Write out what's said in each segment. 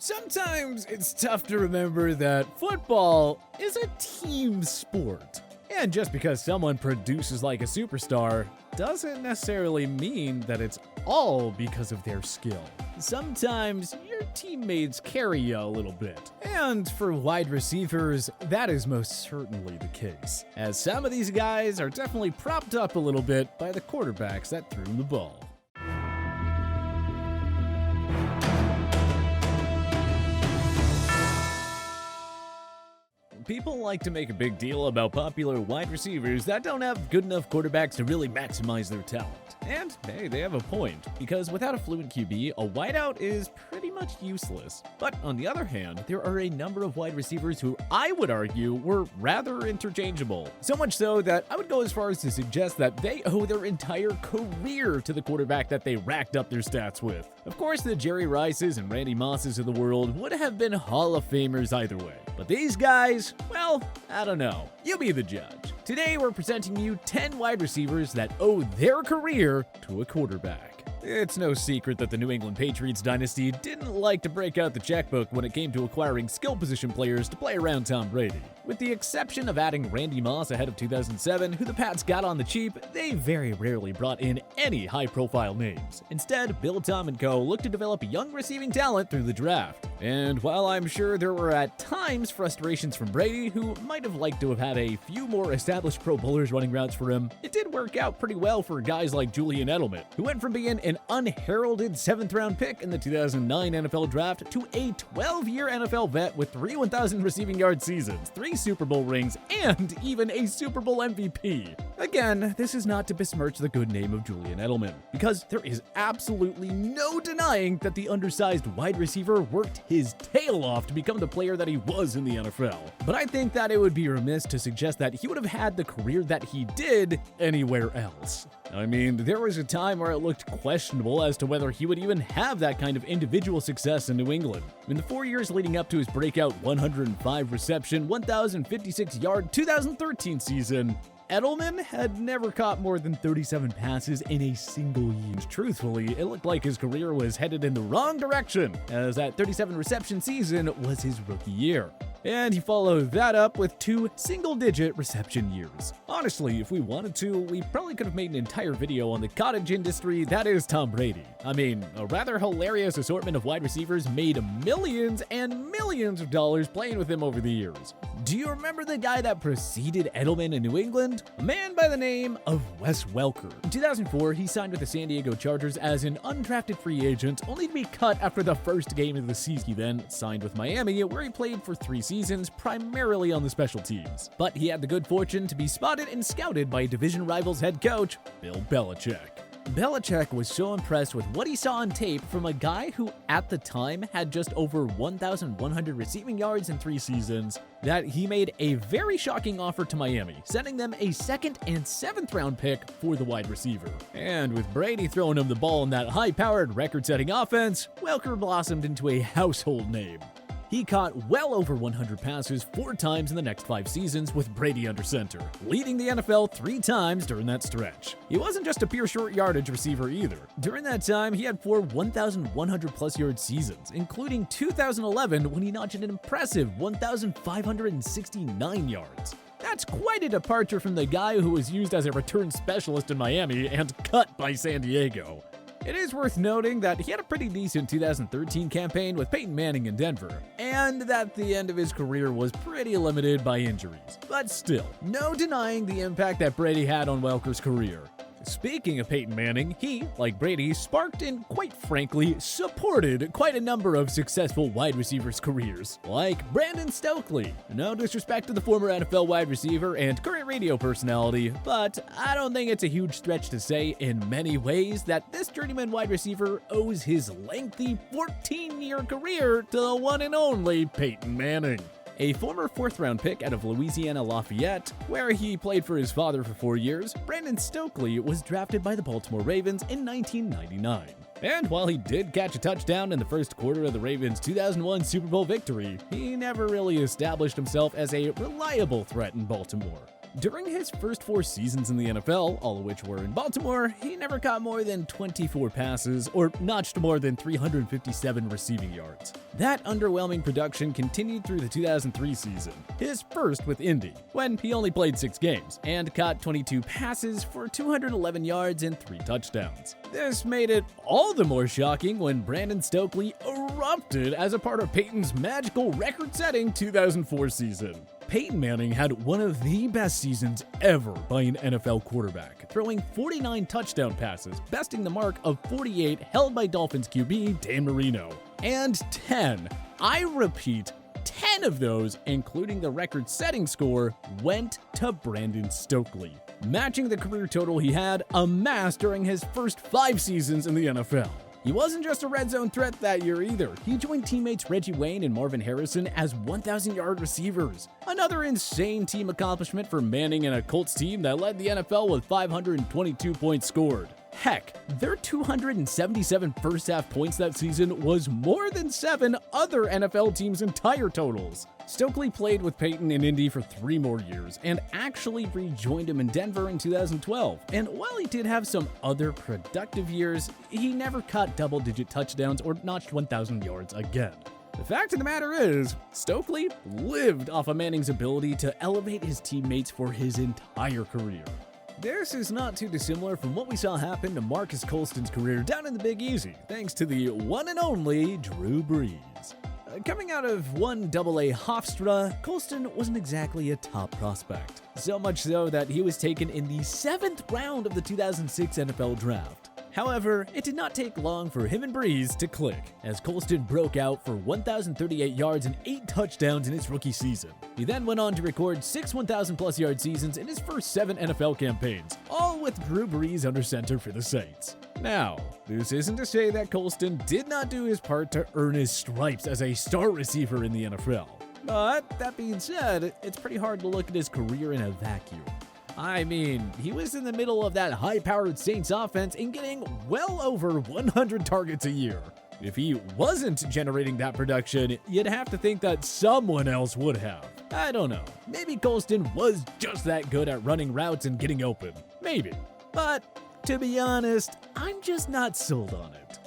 Sometimes it's tough to remember that football is a team sport. And just because someone produces like a superstar doesn't necessarily mean that it's all because of their skill. Sometimes your teammates carry you a little bit. And for wide receivers, that is most certainly the case, as some of these guys are definitely propped up a little bit by the quarterbacks that threw them the ball. People like to make a big deal about popular wide receivers that don't have good enough quarterbacks to really maximize their talent. And hey, they have a point, because without a fluent QB, a wideout is pretty much useless. But on the other hand, there are a number of wide receivers who I would argue were rather interchangeable. So much so that I would go as far as to suggest that they owe their entire career to the quarterback that they racked up their stats with. Of course, the Jerry Rices and Randy Mosses of the world would have been Hall of Famers either way. But these guys, well, I don't know. You be the judge. Today we're presenting you 10 wide receivers that owe their career to a quarterback. It's no secret that the New England Patriots dynasty didn't like to break out the checkbook when it came to acquiring skill position players to play around Tom Brady. With the exception of adding Randy Moss ahead of 2007, who the Pats got on the cheap, they very rarely brought in any high-profile names. Instead, Bill Tom and co. looked to develop young receiving talent through the draft. And while I'm sure there were at times frustrations from Brady, who might have liked to have had a few more established pro bowlers running routes for him, it did work out pretty well for guys like Julian Edelman, who went from being an unheralded 7th-round pick in the 2009 NFL Draft to a 12-year NFL vet with 3 1,000 receiving yard seasons, 3 Super Bowl rings, and even a Super Bowl MVP. Again, this is not to besmirch the good name of Julian Edelman, because there is absolutely no denying that the undersized wide receiver worked his tail off to become the player that he was in the NFL. But I think that it would be remiss to suggest that he would have had the career that he did anywhere else. I mean, there was a time where it looked questionable as to whether he would even have that kind of individual success in New England. In the 4 years leading up to his breakout 105 reception, 1,056 yard 2013 season, Edelman had never caught more than 37 passes in a single year. Truthfully, it looked like his career was headed in the wrong direction, as that 37 reception season was his rookie year. And he followed that up with 2 single-digit reception years. Honestly, if we wanted to, we probably could have made an entire video on the cottage industry that is Tom Brady. I mean, a rather hilarious assortment of wide receivers made millions and millions of dollars playing with him over the years. Do you remember the guy that preceded Edelman in New England? A man by the name of Wes Welker. In 2004, he signed with the San Diego Chargers as an undrafted free agent, only to be cut after the first game of the season. He then signed with Miami, where he played for 3 seasons, primarily on the special teams. But he had the good fortune to be spotted and scouted by division rivals head coach Bill Belichick. Belichick was so impressed with what he saw on tape from a guy who, at the time, had just over 1,100 receiving yards in 3 seasons, that he made a very shocking offer to Miami, sending them a 2nd and 7th round pick for the wide receiver. And with Brady throwing him the ball in that high-powered, record-setting offense, Welker blossomed into a household name. He caught well over 100 passes 4 times in the next 5 seasons with Brady under center, leading the NFL 3 times during that stretch. He wasn't just a pure short yardage receiver either. During that time, he had 4 1,100-plus yard seasons, including 2011 when he notched an impressive 1,569 yards. That's quite a departure from the guy who was used as a return specialist in Miami and cut by San Diego. It is worth noting that he had a pretty decent 2013 campaign with Peyton Manning in Denver, and that the end of his career was pretty limited by injuries. But still, no denying the impact that Brady had on Welker's career. Speaking of Peyton Manning, he, like Brady, sparked and, quite frankly, supported quite a number of successful wide receivers' careers, like Brandon Stokley. No disrespect to the former NFL wide receiver and current radio personality, but I don't think it's a huge stretch to say in many ways that this journeyman wide receiver owes his lengthy 14-year career to the one and only Peyton Manning. A former 4th-round pick out of Louisiana Lafayette, where he played for his father for 4 years, Brandon Stokley was drafted by the Baltimore Ravens in 1999. And while he did catch a touchdown in the first quarter of the Ravens' 2001 Super Bowl victory, he never really established himself as a reliable threat in Baltimore. During his first 4 seasons in the NFL, all of which were in Baltimore, he never caught more than 24 passes or notched more than 357 receiving yards. That underwhelming production continued through the 2003 season, his first with Indy, when he only played 6 games and caught 22 passes for 211 yards and 3 touchdowns. This made it all the more shocking when Brandon Stokley erupted as a part of Peyton's magical record-setting 2004 season. Peyton Manning had one of the best seasons ever by an NFL quarterback, throwing 49 touchdown passes, besting the mark of 48 held by Dolphins QB Dan Marino. And 10, I repeat, 10 of those, including the record-setting score, went to Brandon Stokley, matching the career total he had amassed during his first 5 seasons in the NFL. He wasn't just a red zone threat that year either. He joined teammates Reggie Wayne and Marvin Harrison as 1,000-yard receivers. Another insane team accomplishment for Manning and a Colts team that led the NFL with 522 points scored. Heck, their 277 first-half points that season was more than 7 other NFL teams' entire totals. Stokley played with Peyton in Indy for 3 more years and actually rejoined him in Denver in 2012. And while he did have some other productive years, he never caught double-digit touchdowns or notched 1,000 yards again. The fact of the matter is, Stokley lived off of Manning's ability to elevate his teammates for his entire career. This is not too dissimilar from what we saw happen to Marcus Colston's career down in the Big Easy, thanks to the one and only Drew Brees. Coming out of 1AA Hofstra, Colston wasn't exactly a top prospect. So much so that he was taken in the 7th round of the 2006 NFL Draft. However, it did not take long for him and Brees to click, as Colston broke out for 1,038 yards and 8 touchdowns in his rookie season. He then went on to record 6 1,000-plus yard seasons in his first 7 NFL campaigns, all with Drew Brees under center for the Saints. Now, this isn't to say that Colston did not do his part to earn his stripes as a star receiver in the NFL. But, that being said, it's pretty hard to look at his career in a vacuum. I mean, he was in the middle of that high-powered Saints offense and getting well over 100 targets a year. If he wasn't generating that production, you'd have to think that someone else would have. I don't know. Maybe Colston was just that good at running routes and getting open. Maybe. But, to be honest, I'm just not sold on it.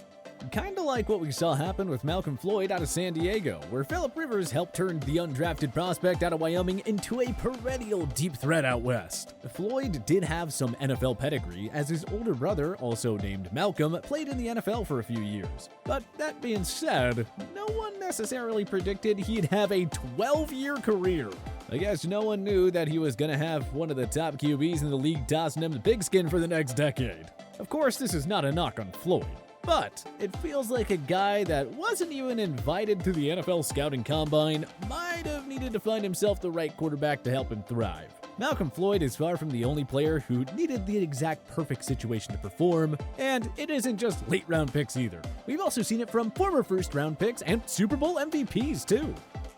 Kinda like what we saw happen with Malcolm Floyd out of San Diego, where Phillip Rivers helped turn the undrafted prospect out of Wyoming into a perennial deep threat out west. Floyd did have some NFL pedigree, as his older brother, also named Malcolm, played in the NFL for a few years. But that being said, no one necessarily predicted he'd have a 12-year career. I guess no one knew that he was gonna have one of the top QBs in the league tossing him the pigskin for the next decade. Of course, this is not a knock on Floyd. But it feels like a guy that wasn't even invited to the NFL scouting combine might have needed to find himself the right quarterback to help him thrive. Malcolm Floyd is far from the only player who needed the exact perfect situation to perform, and it isn't just late-round picks either. We've also seen it from former first-round picks and Super Bowl MVPs too.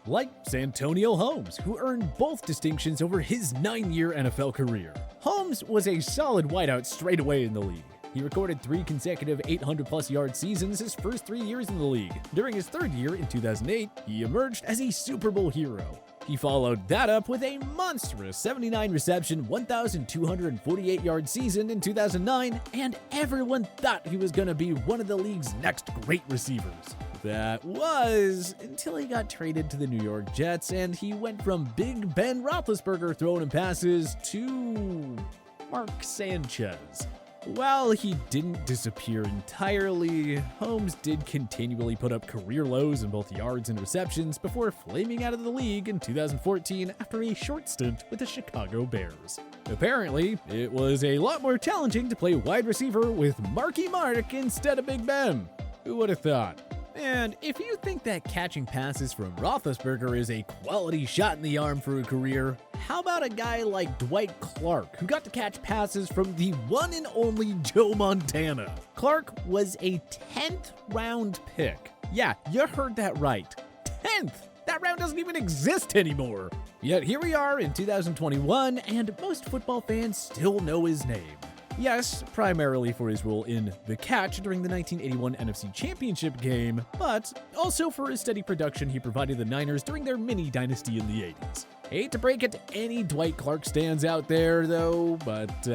Like Santonio Holmes, who earned both distinctions over his 9-year NFL career. Holmes was a solid wideout straight away in the league. He recorded 3 consecutive 800-plus yard seasons his first 3 years in the league. During his 3rd year in 2008, he emerged as a Super Bowl hero. He followed that up with a monstrous 79-reception, 1,248-yard season in 2009, and everyone thought he was going to be one of the league's next great receivers. That was until he got traded to the New York Jets, and he went from Big Ben Roethlisberger throwing him passes to Mark Sanchez. While he didn't disappear entirely, Holmes did continually put up career lows in both yards and receptions before flaming out of the league in 2014 after a short stint with the Chicago Bears. Apparently, it was a lot more challenging to play wide receiver with Marky Mark instead of Big Ben. Who would have thought? And if you think that catching passes from Roethlisberger is a quality shot in the arm for a career, how about a guy like Dwight Clark, who got to catch passes from the one and only Joe Montana? Clark was a 10th round pick. Yeah, you heard that right. 10th! That round doesn't even exist anymore. Yet here we are in 2021, and most football fans still know his name. Yes, primarily for his role in the catch during the 1981 NFC Championship game, but also for his steady production he provided the Niners during their mini dynasty in the 80s. Hate to break it to any Dwight Clark stands out there, though, but,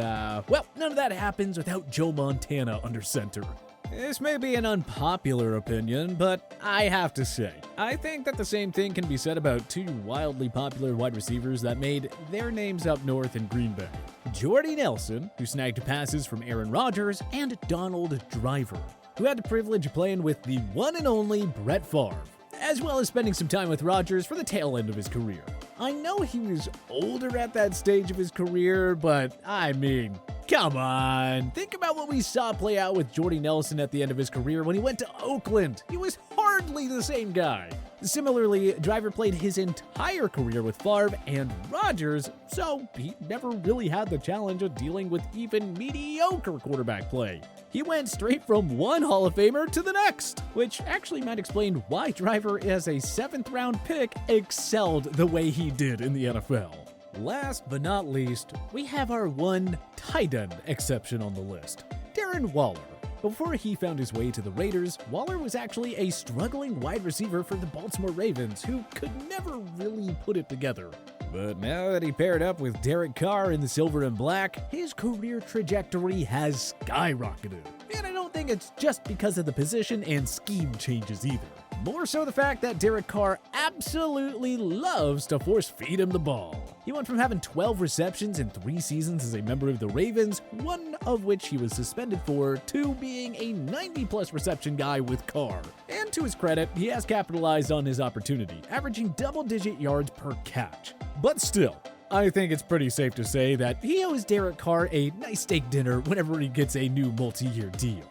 well, none of that happens without Joe Montana under center. This may be an unpopular opinion, but I have to say, I think that the same thing can be said about two wildly popular wide receivers that made their names up north in Green Bay. Jordy Nelson, who snagged passes from Aaron Rodgers, and Donald Driver, who had the privilege of playing with the one and only Brett Favre, as well as spending some time with Rodgers for the tail end of his career. I know he was older at that stage of his career, but I mean, come on. Think about what we saw play out with Jordy Nelson at the end of his career when he went to Oakland. He was hardly the same guy. Similarly, Driver played his entire career with Favre and Rodgers, so he never really had the challenge of dealing with even mediocre quarterback play. He went straight from one Hall of Famer to the next, which actually might explain why Driver, as a 7th-round pick, excelled the way he did in the NFL. Last but not least, we have our one tight end exception on the list, Darren Waller. Before he found his way to the Raiders, Waller was actually a struggling wide receiver for the Baltimore Ravens who could never really put it together. But now that he paired up with Derek Carr in the silver and black, his career trajectory has skyrocketed. And I don't think it's just because of the position and scheme changes either. More so the fact that Derek Carr absolutely loves to force feed him the ball. He went from having 12 receptions in 3 seasons as a member of the Ravens, one of which he was suspended for, to being a 90-plus reception guy with Carr. And to his credit, he has capitalized on his opportunity, averaging double-digit yards per catch. But still, I think it's pretty safe to say that he owes Derek Carr a nice steak dinner whenever he gets a new multi-year deal.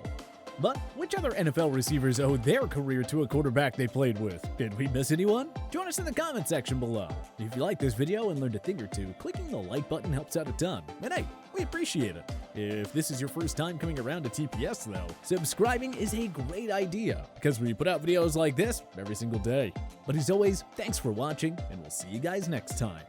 But which other NFL receivers owe their career to a quarterback they played with? Did we miss anyone? Join us in the comment section below. If you like this video and learned a thing or two, clicking the like button helps out a ton. And hey, we appreciate it. If this is your first time coming around to TPS though, subscribing is a great idea because we put out videos like this every single day. But as always, thanks for watching and we'll see you guys next time.